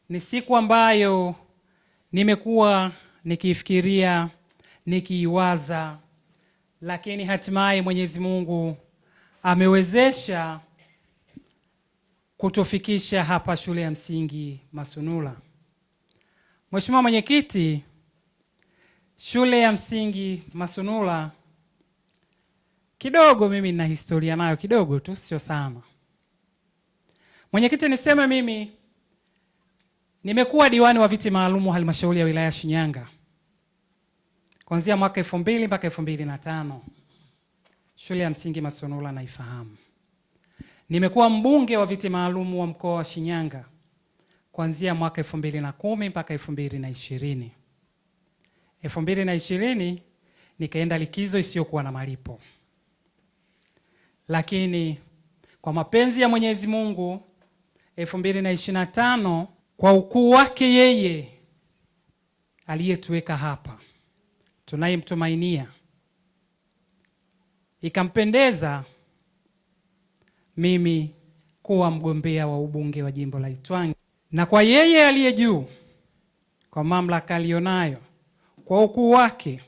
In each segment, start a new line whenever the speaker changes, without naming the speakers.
Ni siku ambayo nimekuwa nikifikiria, nikiiwaza, lakini hatimaye Mwenyezi Mungu amewezesha kutufikisha hapa shule ya msingi Masunula. Mheshimiwa Mwenyekiti, shule ya msingi Masunula kidogo mimi nina historia nayo kidogo tu, sio sana. Mwenyekiti, niseme mimi nimekuwa diwani wa viti maalumu halmashauri ya wilaya Shinyanga kuanzia mwaka 2000 mpaka 2005. Shule ya msingi Masunula naifahamu. Nimekuwa mbunge wa viti maalumu wa mkoa wa Shinyanga kuanzia mwaka 2010 mpaka 2020. 2020 nikaenda likizo isiyokuwa na malipo. Lakini kwa mapenzi ya Mwenyezi Mungu 2025 kwa ukuu wake yeye aliyetuweka hapa, tunayemtumainia, ikampendeza mimi kuwa mgombea wa ubunge wa jimbo la Itwangi, na kwa yeye aliye juu, kwa mamlaka alionayo, kwa ukuu wake,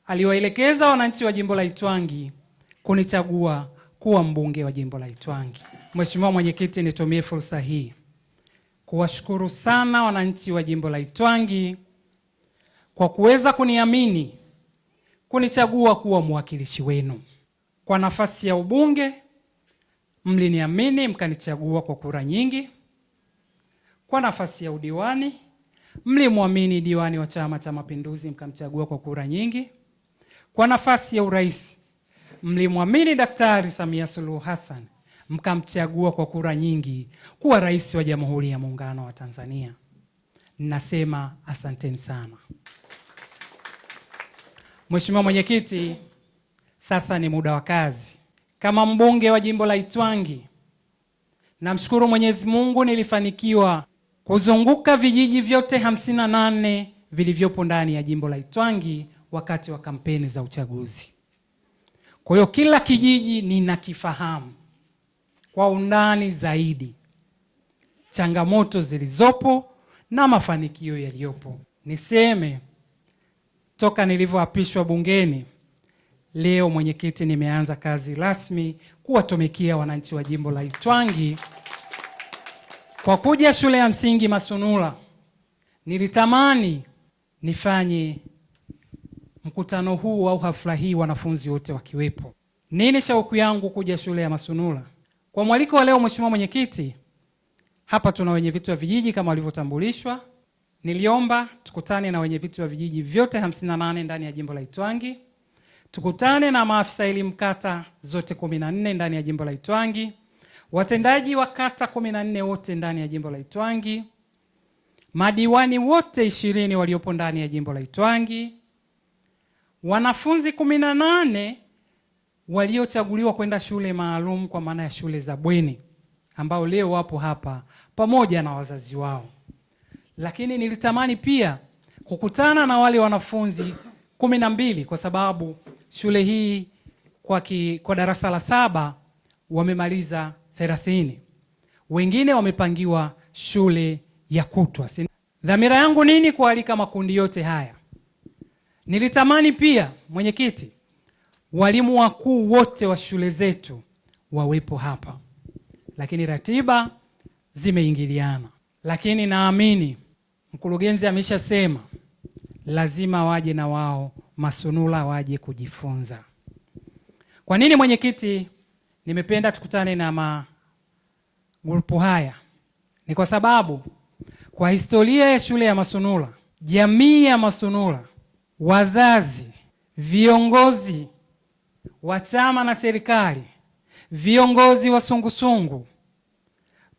aliwaelekeza wananchi wa jimbo la Itwangi kunichagua kuwa mbunge wa jimbo la Itwangi. Mheshimiwa Mwenyekiti, nitumie fursa hii kuwashukuru sana wananchi wa jimbo la Itwangi kwa kuweza kuniamini, kunichagua kuwa mwakilishi wenu. Kwa nafasi ya ubunge mliniamini mkanichagua kwa kura nyingi. Kwa nafasi ya udiwani mlimwamini diwani wa Chama cha Mapinduzi mkamchagua kwa kura nyingi. Kwa nafasi ya urais mlimwamini Daktari Samia Suluhu Hassan mkamchagua kwa kura nyingi kuwa rais wa Jamhuri ya Muungano wa Tanzania. Ninasema asanteni sana. Mheshimiwa Mwenyekiti, sasa ni muda wa kazi. Kama mbunge wa jimbo la Itwangi, namshukuru Mwenyezi Mungu nilifanikiwa kuzunguka vijiji vyote 58 vilivyopo ndani ya jimbo la Itwangi wakati wa kampeni za uchaguzi. Kwa hiyo kila kijiji ninakifahamu kwa undani zaidi, changamoto zilizopo na mafanikio yaliyopo. Niseme toka nilivyoapishwa bungeni, leo mwenyekiti, nimeanza kazi rasmi kuwatumikia wananchi wa jimbo la Itwangi. Kwa kuja shule ya msingi Masunula, nilitamani nifanye mkutano huu au hafla hii wanafunzi wote wakiwepo. Nini shauku yangu kuja shule ya Masunula? Kwa mwaliko wa leo, Mheshimiwa Mwenyekiti, hapa tuna wenye viti wa vijiji kama walivyotambulishwa. Niliomba tukutane na wenye viti wa vijiji vyote 58 ndani ya jimbo la Itwangi. Tukutane na maafisa elimu kata zote 14 ndani ya jimbo la Itwangi. Watendaji wa kata 14 wote ndani ya jimbo la Itwangi. Madiwani wote 20 waliopo ndani ya jimbo la Itwangi. Wanafunzi 18 waliochaguliwa kwenda shule maalum kwa maana ya shule za bweni ambao leo wapo hapa pamoja na wazazi wao. Lakini nilitamani pia kukutana na wale wanafunzi 12 kwa sababu shule hii kwa darasa la 7 wamemaliza 30. Wengine wamepangiwa shule ya kutwa. Dhamira yangu nini kualika makundi yote haya? Nilitamani pia, mwenyekiti, walimu wakuu wote wa shule zetu wawepo hapa. Lakini ratiba zimeingiliana. Lakini naamini mkurugenzi ameshasema lazima waje na wao Masunula waje kujifunza. Kwa nini mwenyekiti nimependa tukutane na magrupu haya? Ni kwa sababu kwa historia ya shule ya Masunula, jamii ya Masunula, wazazi, viongozi wa chama na serikali, viongozi wa sungusungu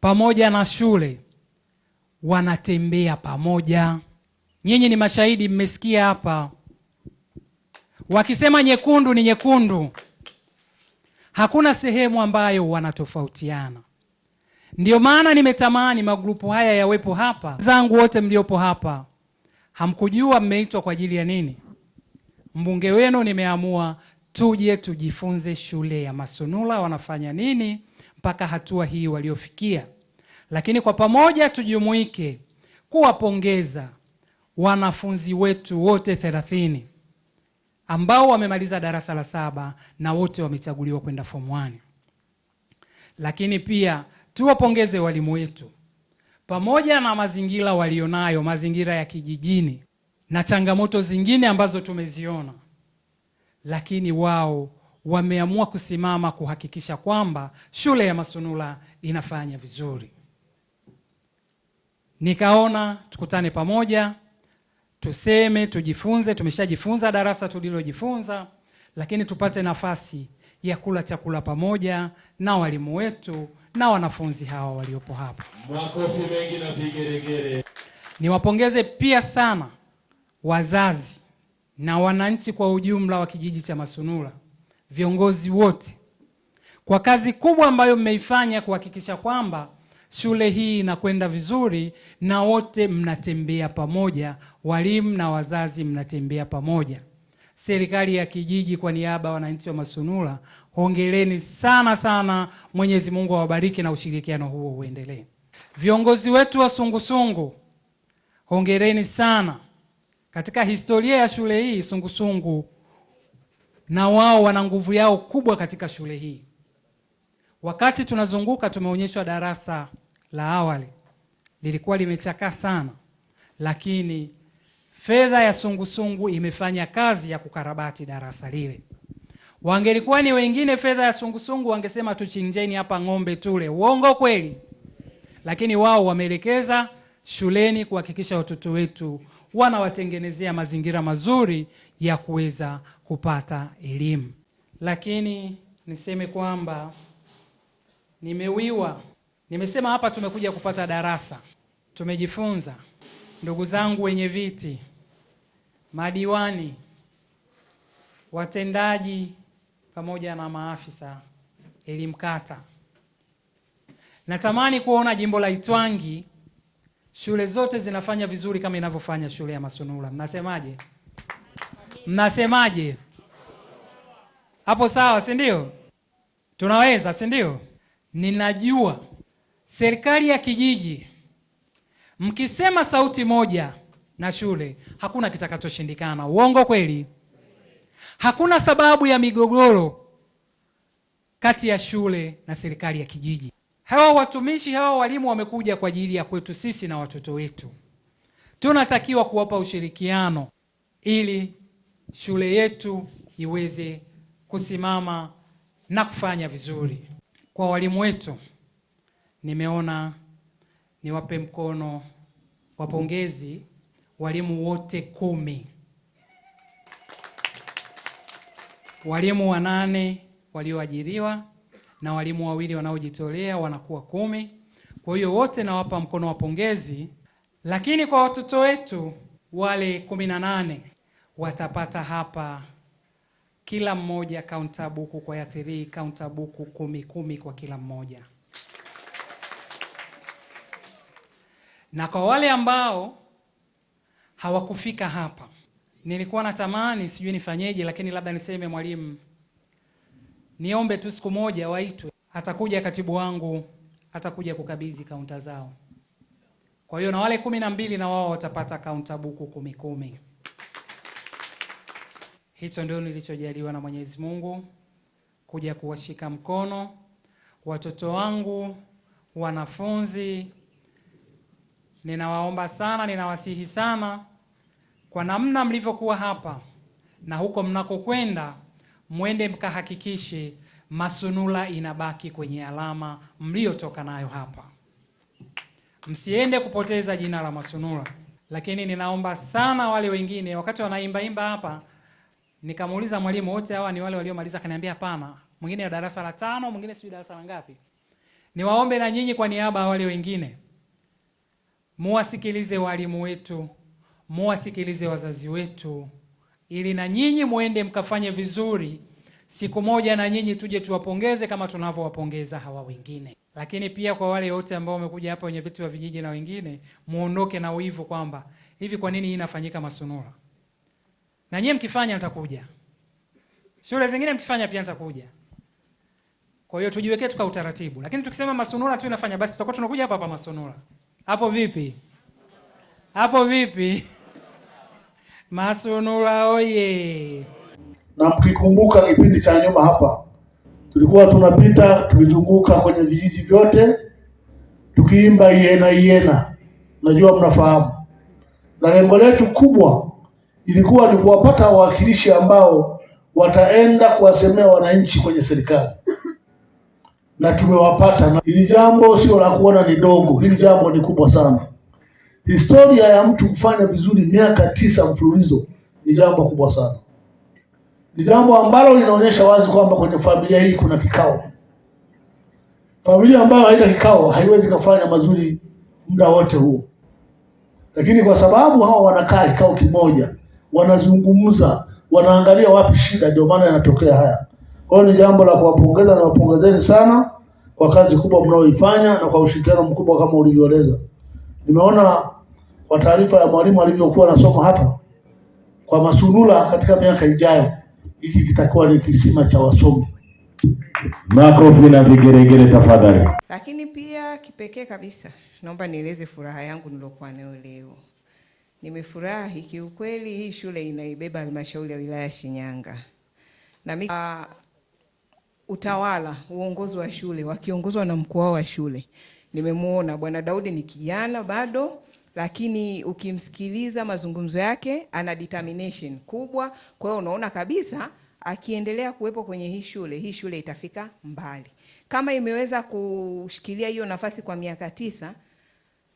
pamoja na shule wanatembea pamoja. Nyinyi ni mashahidi, mmesikia hapa wakisema nyekundu ni nyekundu. Hakuna sehemu ambayo wanatofautiana. Ndio maana nimetamani magrupu haya yawepo hapa. Zangu wote mliopo hapa, hamkujua mmeitwa kwa ajili ya nini. Mbunge wenu nimeamua tuje tujifunze shule ya Masunula wanafanya nini mpaka hatua hii waliofikia. Lakini kwa pamoja tujumuike kuwapongeza wanafunzi wetu wote 30 ambao wamemaliza darasa la 7 na wote wamechaguliwa kwenda form 1. Lakini pia tuwapongeze walimu wetu, pamoja na mazingira walionayo, mazingira ya kijijini na changamoto zingine ambazo tumeziona, lakini wao wameamua kusimama kuhakikisha kwamba shule ya Masunula inafanya vizuri. Nikaona tukutane pamoja, tuseme, tujifunze. Tumeshajifunza darasa tulilojifunza, lakini tupate nafasi ya kula chakula pamoja na walimu wetu na wanafunzi hawa waliopo hapa.
Makofi mengi na vigeregere.
Niwapongeze pia sana wazazi na wananchi kwa ujumla wa kijiji cha Masunula, viongozi wote, kwa kazi kubwa ambayo mmeifanya kuhakikisha kwamba shule hii inakwenda vizuri na wote mnatembea pamoja, walimu na wazazi mnatembea pamoja. Serikali ya kijiji kwa niaba ya wananchi wa Masunula, hongereni sana sana. Mwenyezi Mungu awabariki na ushirikiano huo uendelee. Viongozi wetu wa sungusungu, hongereni sana. Katika historia ya shule hii, sungusungu na wao wana nguvu yao kubwa katika shule hii. Wakati tunazunguka tumeonyeshwa darasa la awali lilikuwa limechakaa sana, lakini fedha ya sungusungu imefanya kazi ya kukarabati darasa lile. Wangelikuwa ni wengine, fedha ya sungusungu wangesema tuchinjeni hapa ng'ombe tule. Uongo kweli? Lakini wao wameelekeza shuleni kuhakikisha watoto wetu wanawatengenezea mazingira mazuri ya kuweza kupata elimu. Lakini niseme kwamba nimesema hapa tumekuja kupata darasa, tumejifunza. Ndugu zangu wenye viti, madiwani, watendaji pamoja na maafisa elimu kata, natamani kuona jimbo la Itwangi shule zote zinafanya vizuri kama inavyofanya shule ya Masunula. Mnasemaje? Mnasemaje? Hapo sawa, si ndio? Tunaweza, si ndio? Ninajua serikali ya kijiji mkisema sauti moja na shule, hakuna kitakachoshindikana. Uongo kweli? Hakuna sababu ya migogoro kati ya shule na serikali ya kijiji. Hawa watumishi, hawa walimu wamekuja kwa ajili ya kwetu sisi na watoto wetu. Tunatakiwa kuwapa ushirikiano ili shule yetu iweze kusimama na kufanya vizuri. Kwa walimu wetu, nimeona niwape mkono wa pongezi walimu wote 10. Walimu 8 walioajiriwa na walimu 2 wanaojitolea wanakuwa 10. Kwa hiyo wote nawapa mkono wa pongezi. Lakini kwa watoto wetu wale 18 watapata hapa kila mmoja counter book kwa ya 3, counter book 10 kwa kila mmoja. Na kwa wale ambao hawakufika hapa, nilikuwa natamani, sijui nifanyeje, lakini labda niseme mwalimu, niombe tu siku moja waitwe, atakuja katibu wangu, atakuja kukabidhi kaunta zao. Kwa hiyo na wale 12 na wao watapata counter book 10. Hicho ndio nilichojaliwa na Mwenyezi Mungu, kuja kuwashika mkono watoto wangu, wanafunzi. Ninawaomba sana, ninawasihi sana, kwa namna mlivyokuwa hapa na huko mnakokwenda, mwende mkahakikishe Masunula inabaki kwenye alama mliotoka nayo hapa. Msiende kupoteza jina la Masunula. Lakini ninaomba sana wale wengine, wakati wanaimba hapa, nikamuuliza mwalimu, wote hawa ni wale waliomaliza? Akaniambia hapana, mwingine wa darasa la 5, mwingine sijui darasa la ngapi. Niwaombe na nyinyi kwa niaba ya wale wengine, muwasikilize walimu wetu, muwasikilize wazazi wetu, ili na nyinyi muende mkafanye vizuri. Siku moja na nyinyi tuje tuwapongeze kama tunavyowapongeza hawa wengine. Lakini pia kwa wale wote ambao wamekuja hapa, wenye vitu vya vijiji na wengine, muondoke na uivu kwamba hivi kwa nini hii inafanyika Masunula? Na nyinyi mkifanya nitakuja. Shule zingine mkifanya pia nitakuja. Kwa hiyo tujiwekee tuka utaratibu. Lakini tukisema Masunula tu inafanya, basi tutakuwa tunakuja hapa Masunula. Hapo vipi? Hapo vipi? Masunula oye! Na
mkikumbuka kipindi cha nyuma hapa tulikuwa tunapita tukizunguka kwenye vijiji vyote tukiimba Iena Iena, najua mnafahamu. Na lengo letu kubwa ilikuwa ni kuwapata wawakilishi ambao wataenda kuwasemea wananchi kwenye serikali, na tumewapata. Na hili jambo sio la kuona ni dogo, hili jambo ni kubwa sana. Historia ya mtu kufanya vizuri miaka 9 mfululizo ni jambo kubwa sana. Ni jambo ambalo linaonyesha wazi kwamba kwenye familia hii kuna kikao. Familia ambayo haina kikao haiwezi kufanya mazuri muda wote huo. Lakini kwa sababu hao wanakaa kikao kimoja, wanazungumza, wanaangalia wapi shida, ndio maana yanatokea haya. Kwa hiyo ni jambo la kuwapongeza na wapongezeni sana kwa kazi kubwa mnaoifanya na kwa ushirikiano mkubwa kama ulivyoeleza. Nimeona kwa taarifa ya mwalimu alivyokuwa anasoma hapa kwa Masunula, katika miaka ijayo hiki kitakuwa ni kisima cha wasomi.
Makofi na vigeregere tafadhali.
Lakini pia kipekee kabisa naomba nieleze furaha yangu nilokuwa nayo leo. Nimefurahi kiukweli, hii shule inaibeba halmashauri ya wilaya Shinyanga. Na utawala, uongozi wa shule wakiongozwa na mkuu wa shule. Nimemuona Bwana Daudi ni kijana bado, lakini ukimsikiliza mazungumzo yake ana determination kubwa. Kwa hiyo unaona kabisa akiendelea kuwepo kwenye hii shule itafika mbali. Kama imeweza kushikilia hiyo nafasi kwa miaka 9,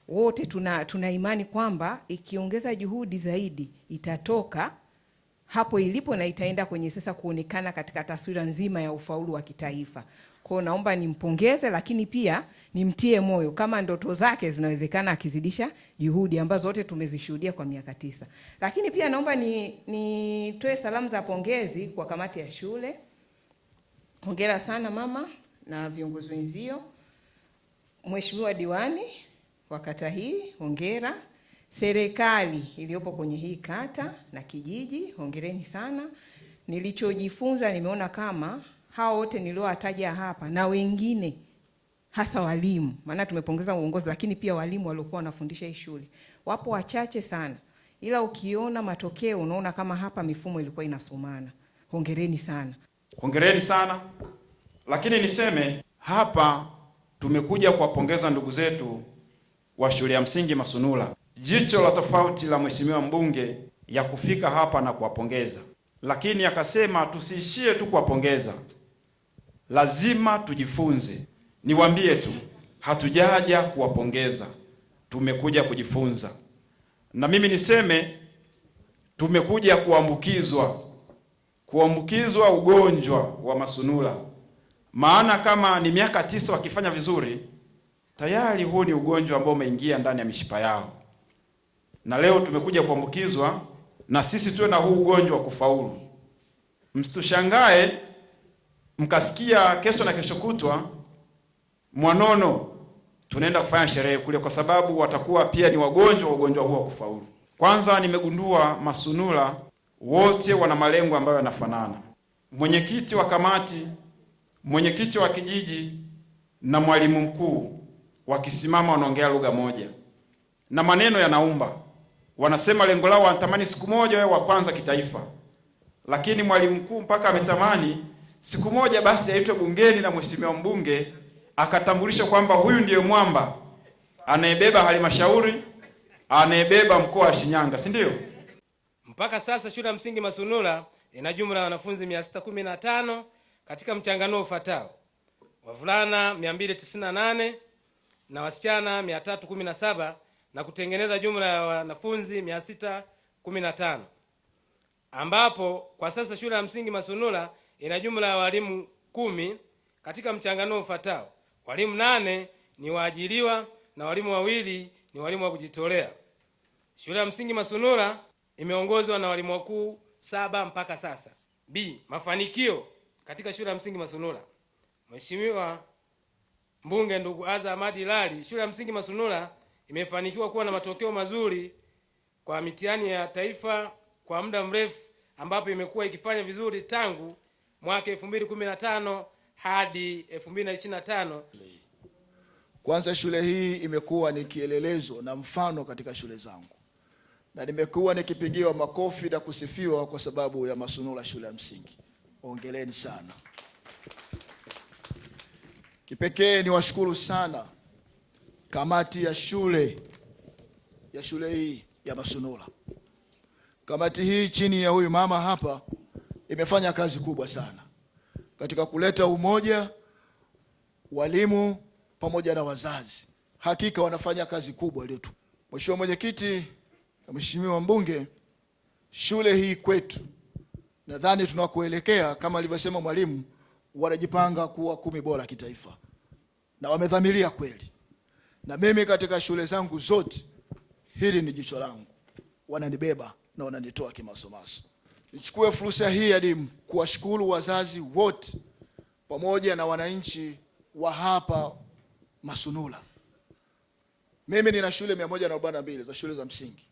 wote tuna imani kwamba ikiongeza juhudi zaidi itatoka hapo ilipo na itaenda kwenye sasa kuonekana katika taswira nzima ya ufaulu wa kitaifa. Kwa hiyo naomba nimpongeze, lakini pia nimtie moyo kama ndoto zake zinawezekana akizidisha juhudi ambazo zote tumezishuhudia kwa miaka 9. Lakini pia naomba nitoe salamu za pongezi kwa kamati ya shule. Hongera sana mama na viongozi wenzio. Mheshimiwa diwani wa kata hii, hongera. Serikali iliyopo kwenye hii kata na kijiji, hongereni sana. Nilichojifunza nimeona kama hao wote niliowataja hapa na wengine, hasa walimu, maana tumepongeza uongozi, lakini pia walimu waliokuwa wanafundisha hii shule wapo wachache sana, ila ukiona matokeo unaona kama hapa mifumo ilikuwa inasomana. Hongereni sana.
Hongereni sana. Lakini niseme hapa tumekuja kuwapongeza ndugu zetu wa shule ya msingi Masunula. Jicho la tofauti la mheshimiwa mbunge ya kufika hapa na kuwapongeza, lakini akasema tusiishie tu kuwapongeza, lazima tujifunze. Niwaambie tu, hatujaja kuwapongeza, tumekuja kujifunza. Na mimi niseme tumekuja kuambukizwa ugonjwa wa Masunula. Maana kama ni miaka 9 wakifanya vizuri, tayari huu ni ugonjwa ambao umeingia ndani ya mishipa yao. Na leo tumekuja kuambukizwa na sisi tuwe na huu ugonjwa wa kufaulu. Msitushangae mkasikia kesho na kesho kutwa Mwanono tunaenda kufanya sherehe kule, kwa sababu watakuwa pia ni wagonjwa wa ugonjwa huo wa kufaulu. Kwanza nimegundua Masunula wote wana malengo ambayo yanafanana. Mwenyekiti wa kamati, mwenyekiti wa kijiji na mwalimu mkuu wakisimama wanaongea lugha moja na maneno yanaumba. Wanasema lengo lao wanatamani siku moja wewe wa kwanza kitaifa. Lakini mwalimu mkuu mpaka ametamani siku moja basi aitwe bungeni na mheshimiwa mbunge akatambulisha kwamba huyu ndiye mwamba anayebeba halmashauri, anayebeba mkoa wa Shinyanga, si ndio?
Mpaka sasa shule ya msingi Masunula ina jumla ya wanafunzi 615 katika mchanganuo ufuatao: wavulana 298 na wasichana 317, na kutengeneza jumla ya wanafunzi 615, ambapo kwa sasa shule ya msingi Masunula ina jumla ya walimu 10 katika mchanganuo ufuatao: walimu 8 ni waajiriwa na walimu 2 ni walimu wa kujitolea. Shule ya msingi Masunula imeongozwa na walimu wakuu 7 mpaka sasa. B. Mafanikio katika shule ya msingi Masunula. Mheshimiwa mbunge ndugu Aza Ahmadi Lali, shule ya msingi Masunula imefanikiwa kuwa na matokeo mazuri kwa mitihani ya taifa kwa muda mrefu, ambapo imekuwa ikifanya vizuri tangu mwaka 2015 hadi 2025.
Kwanza shule hii imekuwa ni kielelezo na mfano katika shule zangu. na nimekuwa nikipigiwa makofi na kusifiwa kwa sababu ya Masunula shule ya msingi. Hongereni sana. Kipekee ni washukuru sana kamati ya shule hii ya Masunula. Kamati hii chini ya huyu mama hapa imefanya kazi kubwa sana katika kuleta umoja walimu pamoja na wazazi. Hakika wanafanya kazi kubwa leo tu. Mheshimiwa Mwenyekiti na Mheshimiwa Mbunge, shule hii kwetu nadhani tunakoelekea kama alivyosema mwalimu, wanajipanga kuwa 10 bora kitaifa. Na wamedhamiria kweli. Na mimi katika shule zangu zote hili ni jicho langu. Wananibeba na wananitoa kimasomaso. Nichukue fursa hii adimu kuwashukuru wazazi wote pamoja na wananchi wa hapa Masunula. Mimi nina shule 142 za shule za msingi.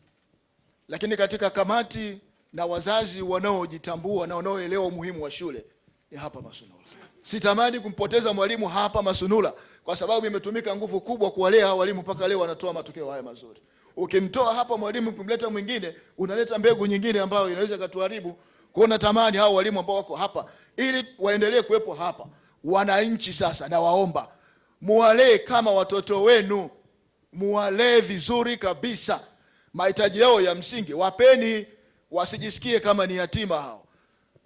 Lakini katika kamati na wazazi wanaojitambua na wanaoelewa umuhimu wa shule ni hapa Masunula. Sitamani kumpoteza mwalimu hapa Masunula kwa sababu imetumika nguvu kubwa kuwalea walimu mpaka leo wanatoa matokeo haya mazuri. Ukimtoa hapa mwalimu kumleta mwingine, unaleta mbegu nyingine ambayo inaweza kutuharibu. Kuona tamani hao walimu ambao wako hapa ili waendelee kuwepo hapa. Wananchi sasa na waomba muwalee kama watoto wenu. Muwalee vizuri kabisa. Mahitaji yao ya msingi wapeni, wasijisikie kama ni yatima hao.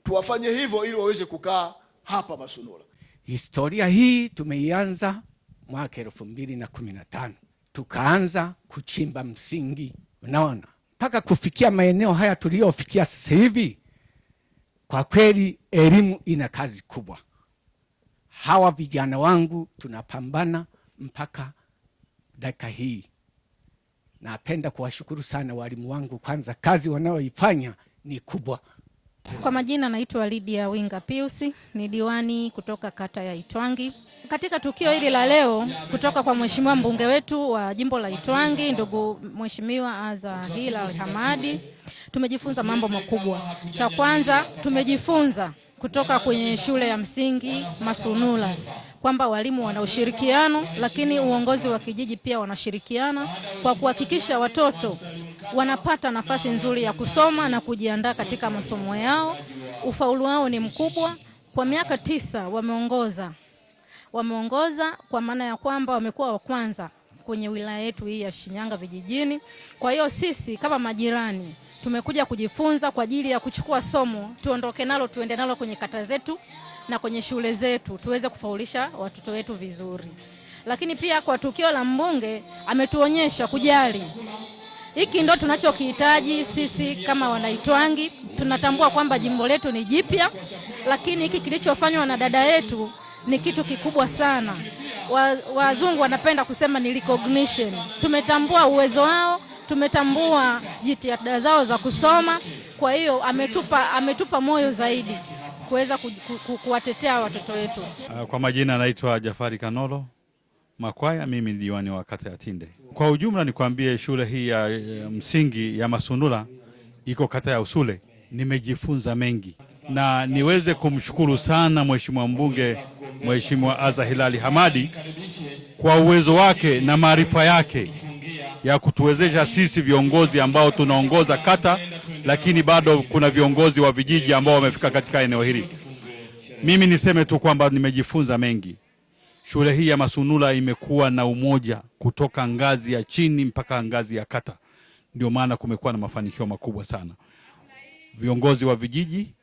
Tuwafanye hivyo ili waweze kukaa hapa Masunula.
Historia hii tumeianza mwaka 2015. Tukaanza kuchimba msingi, unaona, mpaka kufikia maeneo haya tuliyofikia sasa hivi. Kwa kweli elimu ina kazi kubwa. Hawa vijana wangu tunapambana mpaka dakika hii. Napenda kuwashukuru sana walimu wangu, kwanza kazi wanaoifanya ni kubwa.
Kwa majina naitwa Lydia Winga Pius, ni diwani kutoka kata ya Itwangi. Katika tukio hili la leo kutoka kwa mheshimiwa mbunge wetu wa jimbo la Itwangi, ndugu Mheshimiwa Aza Hilali Hamadi, tumejifunza mambo makubwa. Cha kwanza tumejifunza kutoka kwenye shule ya msingi Masunula kwamba walimu wana ushirikiano, lakini uongozi wa kijiji pia wanashirikiana kwa kuhakikisha watoto wanapata nafasi nzuri ya kusoma na kujiandaa katika masomo yao. Ufaulu wao ni mkubwa. Kwa miaka 9 wameongoza kwa maana ya kwamba wamekuwa wa kwanza kwenye wilaya yetu hii ya Shinyanga vijijini. Kwa hiyo sisi kama majirani tumekuja kujifunza kwa ajili ya kuchukua somo, tuondoke nalo, tuende nalo kwenye kata zetu na kwenye shule zetu, tuweze kufaulisha watoto wetu vizuri. Lakini pia kwa tukio la mbunge ametuonyesha kujali. Hiki ndo tunachokihitaji sisi kama wanaitwangi. Tunatambua kwamba jimbo letu ni jipya, lakini hiki kilichofanywa na dada yetu ni kitu kikubwa sana. Wazungu wanapenda kusema ni recognition. Tumetambua uwezo wao, tumetambua jitihada zao za kusoma. Kwa hiyo ametupa moyo zaidi kuweza kuwatetea watoto wetu.
Kwa majina naitwa Jafari Kanolo Makwaya, mimi ni diwani wa kata ya Tinde. Kwa ujumla nikwambie shule hii ya msingi ya Masunula iko kata ya Usule. Nimejifunza mengi na niweze kumshukuru sana mheshimiwa mbunge, Mheshimiwa Aza Hilali Hamadi kwa uwezo wake na maarifa yake ya kutuwezesha sisi viongozi ambao tunaongoza kata, lakini bado kuna viongozi wa vijiji ambao wamefika katika eneo hili. Mimi niseme tu kwamba nimejifunza mengi. Shule hii ya Masunula imekuwa na umoja kutoka ngazi ya chini mpaka ngazi ya kata. Ndio maana kumekuwa na mafanikio makubwa sana. Viongozi wa vijiji,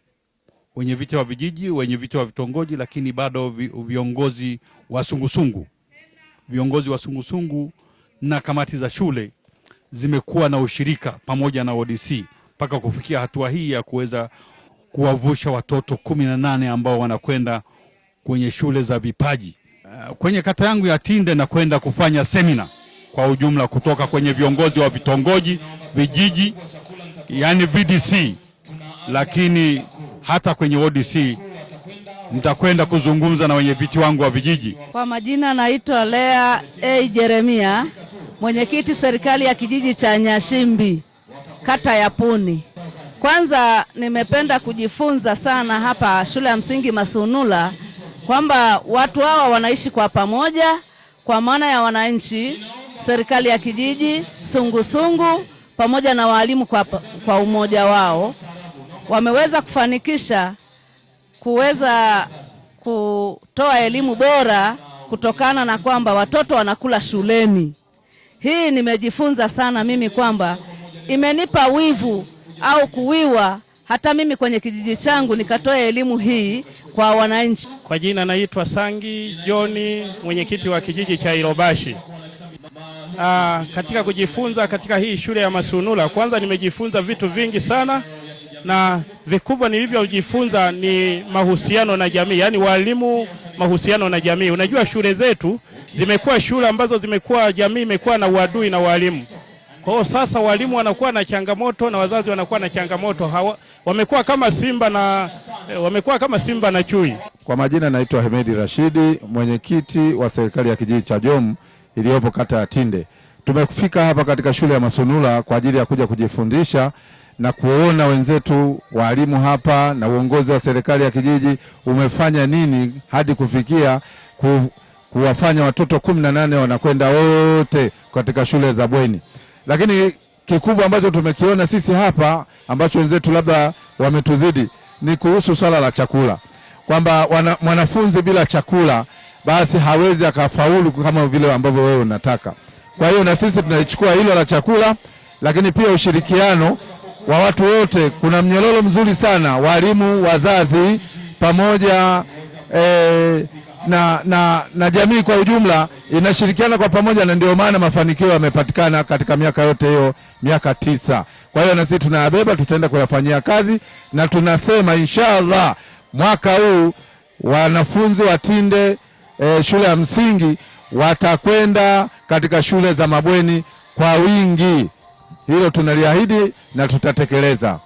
wenye viti wa vijiji, wenye viti wa vitongoji, lakini bado viongozi wa sungusungu. Viongozi wa sungusungu na kamati za shule zimekuwa na ushirika pamoja na ODC mpaka kufikia hatua hii ya kuweza kuwavusha watoto 18 ambao wanakwenda kwenye shule za vipaji. Kwenye kata yangu ya Tinde na kwenda kufanya semina kwa ujumla kutoka kwenye viongozi wa vitongoji, vijiji, yani VDC, lakini hata kwenye ODC nitakwenda kuzungumza na wenye viti wangu wa vijiji.
Kwa majina naitwa Lea Jeremia, mwenyekiti serikali ya kijiji cha Nyashimbi, kata ya Puni. Kwanza nimependa kujifunza sana hapa shule ya msingi Masunula kwamba watu hawa wanaishi kwa pamoja, kwa maana ya wananchi, serikali ya kijiji, sungusungu pamoja na walimu kwa umoja wao wameweza kufanikisha kuweza kutoa elimu bora kutokana na kwamba watoto wanakula shuleni. Hii nimejifunza sana mimi kwamba imenipa wivu au kuwiwa hata mimi kwenye kijiji changu nikatoa elimu hii kwa wananchi.
Kwa jina naitwa Sangi Joni, mwenyekiti wa kijiji cha Irobashi. Katika kujifunza katika hii shule ya Masunula, kwanza nimejifunza vitu vingi sana, na vikubwa nilivyojifunza ni mahusiano na jamii, yani walimu, mahusiano na jamii. Unajua shule zetu zimekuwa shule ambazo zimekuwa jamii imekuwa na uadui na walimu. Kwa hiyo sasa walimu wanakuwa na changamoto na wazazi wanakuwa na changamoto. Wamekuwa kama simba na chui.
Kwa majina naitwa Hemedi Rashidi, mwenyekiti wa serikali ya kijiji cha Jom iliyopo kata ya Tinde. Tumefika hapa katika shule ya Masunula kwa ajili ya kuja kujifundisha na kuona wenzetu walimu hapa na uongozi wa serikali ya kijiji umefanya nini hadi kufikia kuwafanya watoto 18 wanakwenda wote katika shule za bweni. Lakini kikubwa ambacho tumekiona sisi hapa ambacho wenzetu labda wametuzidi ni kuhusu swala la chakula, kwamba mwanafunzi bila chakula basi hawezi akafaulu kama vile ambavyo wewe unataka. Kwa hiyo na sisi tunaichukua hilo la chakula, lakini pia ushirikiano wa watu wote. Kuna mnyororo mzuri sana, walimu, wazazi pamoja na jamii kwa ujumla inashirikiana kwa pamoja, na ndio maana mafanikio yamepatikana katika miaka yote hiyo, miaka 9. Kwa hiyo na sisi tunayabeba, tutaenda kuyafanyia kazi, na tunasema inshallah mwaka huu wanafunzi wa Tinde shule ya msingi watakwenda katika shule za mabweni kwa wingi. Hilo tunaliahidi na tutatekeleza.